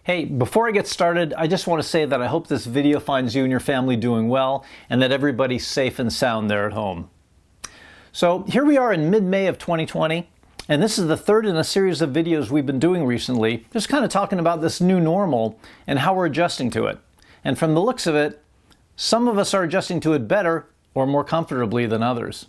Hey, before I get started, I just want to say that I hope this video finds you and your family doing well and that everybody's safe and sound there at home. So here we are in mid-May of 2020, and this is the third in a series of videos we've been doing recently, just kind of talking about this new normal and how we're adjusting to it. And from the looks of it, some of us are adjusting to it better or more comfortably than others.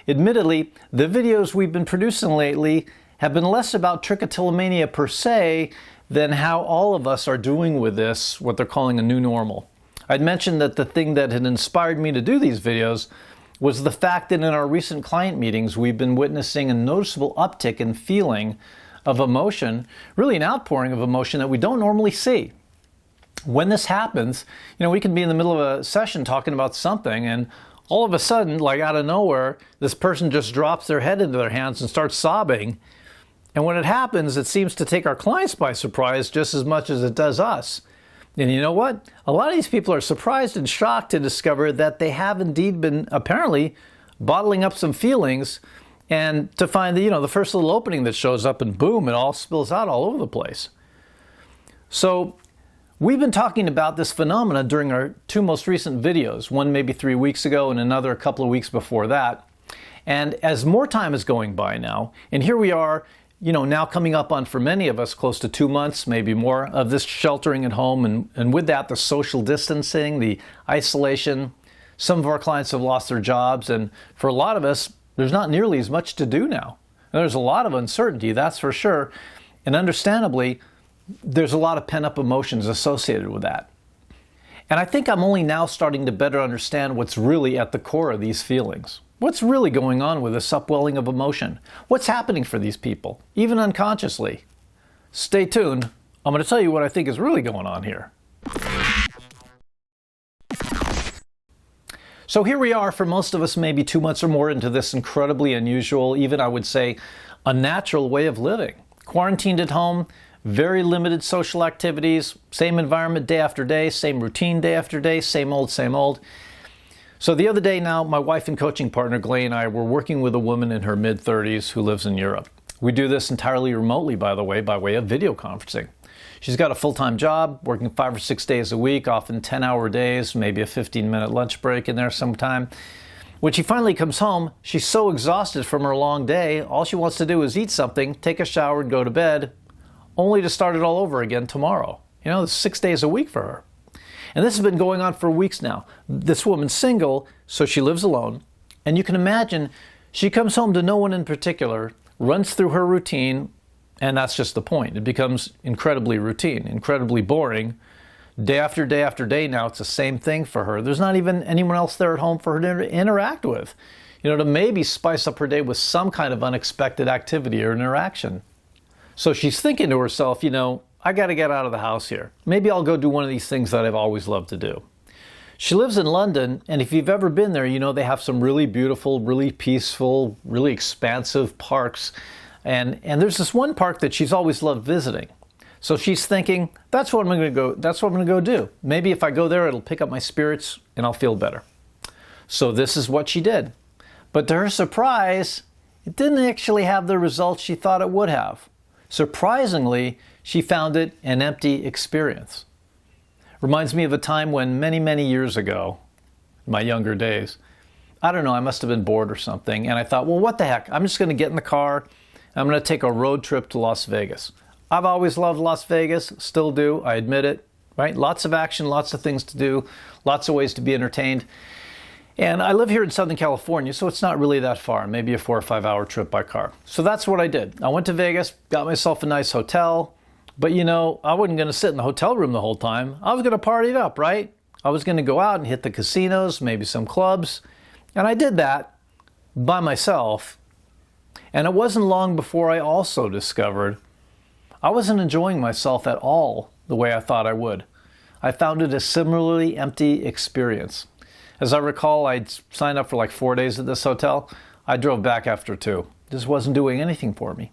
Admittedly, the videos we've been producing lately have been less about trichotillomania per se than how all of us are doing with this, what they're calling a new normal. I'd mentioned that the thing that had inspired me to do these videos was the fact that in our recent client meetings, we've been witnessing a noticeable uptick in feeling of emotion, really an outpouring of emotion that we don't normally see. When this happens, we can be in the middle of a session talking about something, and all of a sudden, like out of nowhere, this person just drops their head into their hands and starts sobbing. And when it happens, it seems to take our clients by surprise just as much as it does us. And you know what? A lot of these people are surprised and shocked to discover that they have indeed been apparently bottling up some feelings, and to find that, the first little opening that shows up and boom, it all spills out all over the place. So we've been talking about this phenomena during our two most recent videos, one maybe 3 weeks ago and another a couple of weeks before that. And as more time is going by now, and here we are, now coming up on, for many of us, close to 2 months, maybe more, of this sheltering at home, and with that, the social distancing, the isolation. Some of our clients have lost their jobs, and for a lot of us, there's not nearly as much to do now. And there's a lot of uncertainty, that's for sure, and understandably, there's a lot of pent-up emotions associated with that. And I think I'm only now starting to better understand what's really at the core of these feelings. What's really going on with this upwelling of emotion? What's happening for these people, even unconsciously? Stay tuned. I'm going to tell you what I think is really going on here. So here we are, for most of us, maybe 2 months or more into this incredibly unusual, even I would say, unnatural way of living. Quarantined at home, very limited social activities, same environment day after day, same routine day after day, same old, same old. So the other day now, my wife and coaching partner, Glay, and I were working with a woman in her mid-30s who lives in Europe. We do this entirely remotely, by the way, by way of video conferencing. She's got a full-time job, working 5 or 6 days a week, often 10-hour days, maybe a 15-minute lunch break in there sometime. When she finally comes home, she's so exhausted from her long day, all she wants to do is eat something, take a shower, and go to bed, only to start it all over again tomorrow. It's 6 days a week for her. And this has been going on for weeks now. This woman's single, so she lives alone. And you can imagine she comes home to no one in particular, runs through her routine, and that's just the point. It becomes incredibly routine, incredibly boring. Day after day after day now, it's the same thing for her. There's not even anyone else there at home for her to interact with, to maybe spice up her day with some kind of unexpected activity or interaction. So she's thinking to herself, I got to get out of the house here. Maybe I'll go do one of these things that I've always loved to do. She lives in London, and if you've ever been there, they have some really beautiful, really peaceful, really expansive parks. And there's this one park that she's always loved visiting. So she's thinking, that's what I'm going to go do. Maybe if I go there, it'll pick up my spirits and I'll feel better. So this is what she did. But to her surprise, it didn't actually have the results she thought it would have. Surprisingly, she found it an empty experience. Reminds me of a time when many, many years ago, in my younger days, I don't know, I must have been bored or something, and I thought, well, what the heck? I'm just going to get in the car, I'm going to take a road trip to Las Vegas. I've always loved Las Vegas, still do, I admit it, right? Lots of action, lots of things to do, lots of ways to be entertained. And I live here in Southern California, so it's not really that far, maybe a 4 or 5 hour trip by car. So that's what I did. I went to Vegas, got myself a nice hotel, but I wasn't going to sit in the hotel room the whole time. I was going to party it up, right? I was going to go out and hit the casinos, maybe some clubs, and I did that by myself. And it wasn't long before I also discovered I wasn't enjoying myself at all the way I thought I would. I found it a similarly empty experience. As I recall, I'd signed up for like 4 days at this hotel. I drove back after 2. This wasn't doing anything for me.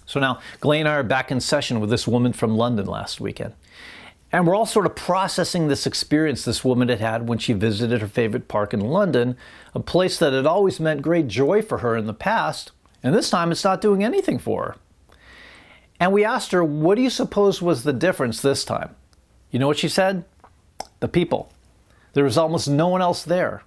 So now, Glay and I are back in session with this woman from London last weekend. And we're all sort of processing this experience this woman had had when she visited her favorite park in London, a place that had always meant great joy for her in the past, and this time it's not doing anything for her. And we asked her, what do you suppose was the difference this time? You know what she said? The people. There was almost no one else there.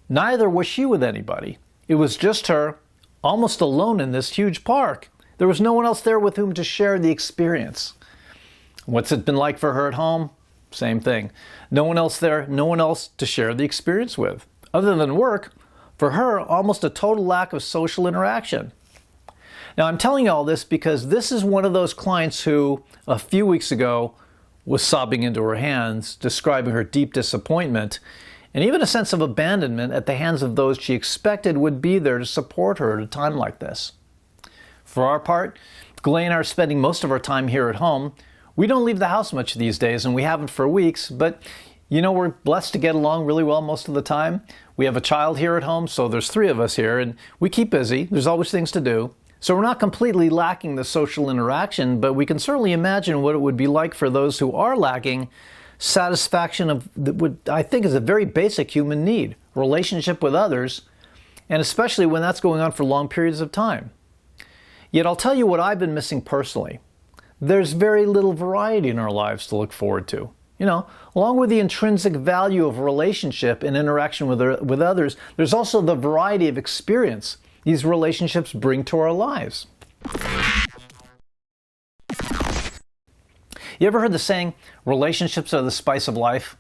Neither was she with anybody. It was just her, almost alone in this huge park. There was no one else there with whom to share the experience. What's it been like for her at home? Same thing. No one else there, no one else to share the experience with. Other than work, for her, almost a total lack of social interaction. Now, I'm telling you all this because this is one of those clients who, a few weeks ago, was sobbing into her hands, describing her deep disappointment and even a sense of abandonment at the hands of those she expected would be there to support her at a time like this. For our part, Glay and I are spending most of our time here at home. We don't leave the house much these days, and we haven't for weeks, but you know, we're blessed to get along really well most of the time. We have a child here at home, so there's 3 of us here, and we keep busy. There's always things to do. So we're not completely lacking the social interaction, but we can certainly imagine what it would be like for those who are lacking satisfaction of what I think is a very basic human need, relationship with others, and especially when that's going on for long periods of time. Yet I'll tell you what I've been missing personally. There's very little variety in our lives to look forward to. You know, along with the intrinsic value of relationship and interaction with others, there's also the variety of experience these relationships bring to our lives. You ever heard the saying, relationships are the spice of life?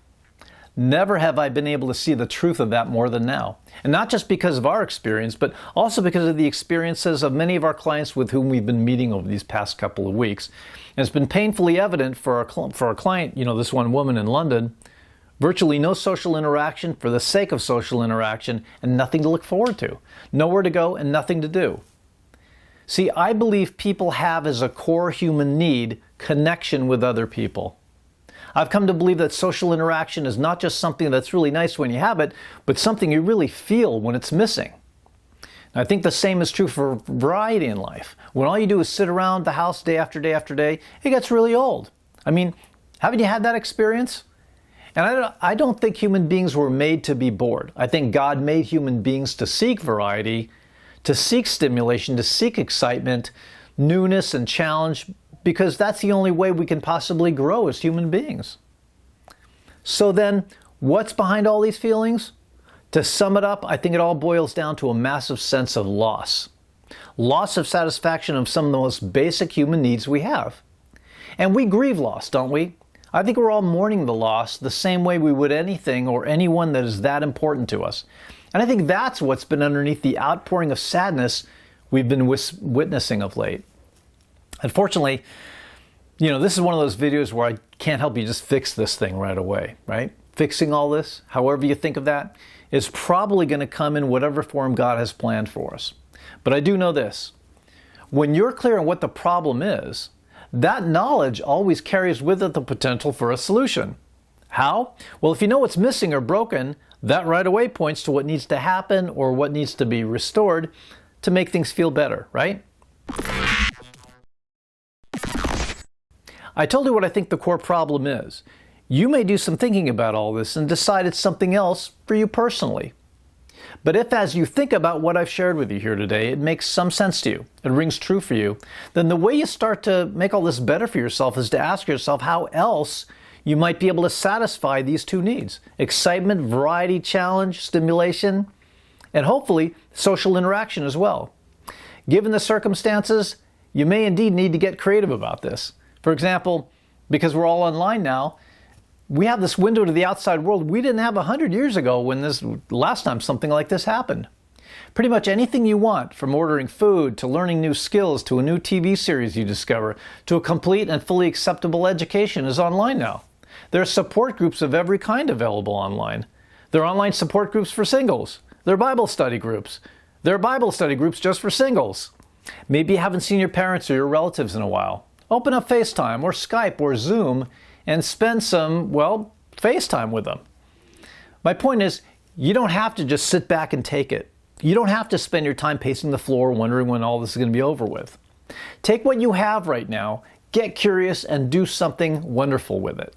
Never have I been able to see the truth of that more than now. And not just because of our experience, but also because of the experiences of many of our clients with whom we've been meeting over these past couple of weeks. And it's been painfully evident for our client, you know, this one woman in London, virtually no social interaction for the sake of social interaction and nothing to look forward to. Nowhere to go and nothing to do. See, I believe people have as a core human need connection with other people. I've come to believe that social interaction is not just something that's really nice when you have it, but something you really feel when it's missing. And I think the same is true for variety in life. When all you do is sit around the house day after day after day, it gets really old. I mean, haven't you had that experience? And I don't think human beings were made to be bored. I think God made human beings to seek variety, to seek stimulation, to seek excitement, newness and challenge, because that's the only way we can possibly grow as human beings. So then, what's behind all these feelings? To sum it up, I think it all boils down to a massive sense of loss. Loss of satisfaction of some of the most basic human needs we have. And we grieve loss, don't we? I think we're all mourning the loss the same way we would anything or anyone that is that important to us. And I think that's what's been underneath the outpouring of sadness we've been witnessing of late. Unfortunately, you know, this is one of those videos where I can't help you just fix this thing right away, right? Fixing all this, however you think of that, is probably going to come in whatever form God has planned for us. But I do know this. When you're clear on what the problem is, that knowledge always carries with it the potential for a solution. How? Well, if you know what's missing or broken, that right away points to what needs to happen or what needs to be restored to make things feel better, right? I told you what I think the core problem is. You may do some thinking about all this and decide it's something else for you personally. But if as you think about what I've shared with you here today, it makes some sense to you, it rings true for you, then the way you start to make all this better for yourself is to ask yourself how else you might be able to satisfy these 2 needs. Excitement, variety, challenge, stimulation, and hopefully social interaction as well. Given the circumstances, you may indeed need to get creative about this. For example, because we're all online now, we have this window to the outside world we didn't have 100 years ago when last time something like this happened. Pretty much anything you want, from ordering food to learning new skills to a new TV series you discover to a complete and fully acceptable education, is online now. There are support groups of every kind available online. There are online support groups for singles. There are Bible study groups. There are Bible study groups just for singles. Maybe you haven't seen your parents or your relatives in a while. Open up FaceTime or Skype or Zoom and spend some, well, FaceTime with them. My point is, you don't have to just sit back and take it. You don't have to spend your time pacing the floor wondering when all this is going to be over with. Take what you have right now, get curious, and do something wonderful with it.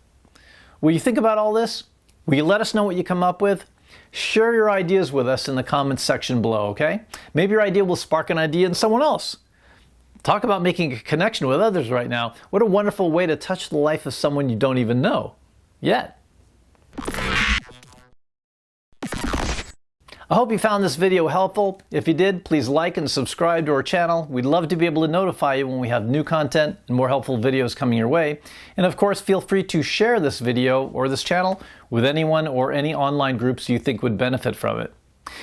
Will you think about all this? Will you let us know what you come up with? Share your ideas with us in the comments section below, okay? Maybe your idea will spark an idea in someone else. Talk about making a connection with others right now. What a wonderful way to touch the life of someone you don't even know yet. I hope you found this video helpful. If you did, please like and subscribe to our channel. We'd love to be able to notify you when we have new content and more helpful videos coming your way. And of course, feel free to share this video or this channel with anyone or any online groups you think would benefit from it.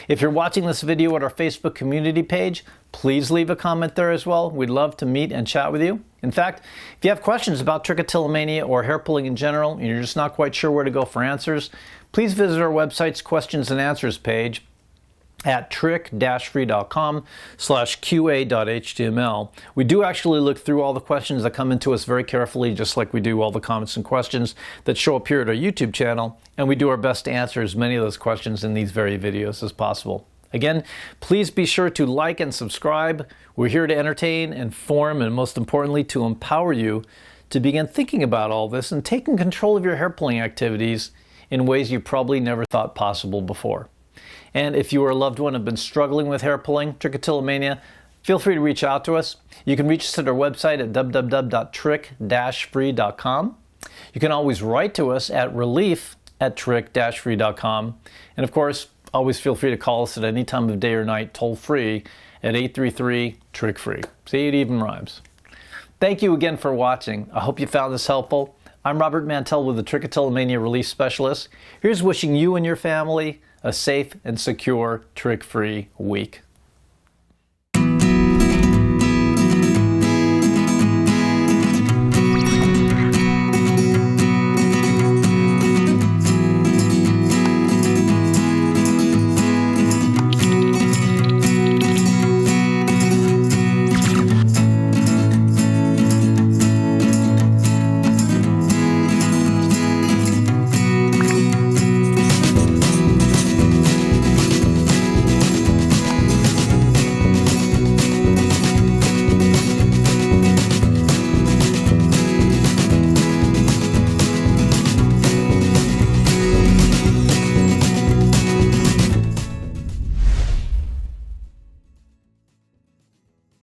If you're watching this video at our Facebook community page, please leave a comment there as well. We'd love to meet and chat with you. In fact, if you have questions about trichotillomania or hair pulling in general and you're just not quite sure where to go for answers, please visit our website's questions and answers page at trick-free.com/qa.html. We do actually look through all the questions that come into us very carefully, just like we do all the comments and questions that show up here at our YouTube channel, and we do our best to answer as many of those questions in these very videos as possible. Again, please be sure to like and subscribe. We're here to entertain, inform, and most importantly, to empower you to begin thinking about all this and taking control of your hair pulling activities in ways you probably never thought possible before. And if you or a loved one have been struggling with hair pulling, trichotillomania, feel free to reach out to us. You can reach us at our website at www.trick-free.com. You can always write to us at relief@trick-free.com. And of course, always feel free to call us at any time of day or night, toll free at 833-TRICK-FREE. See, it even rhymes. Thank you again for watching. I hope you found this helpful. I'm Robert Mantell with the Trichotillomania Relief Specialist. Here's wishing you and your family a safe and secure trick-free week.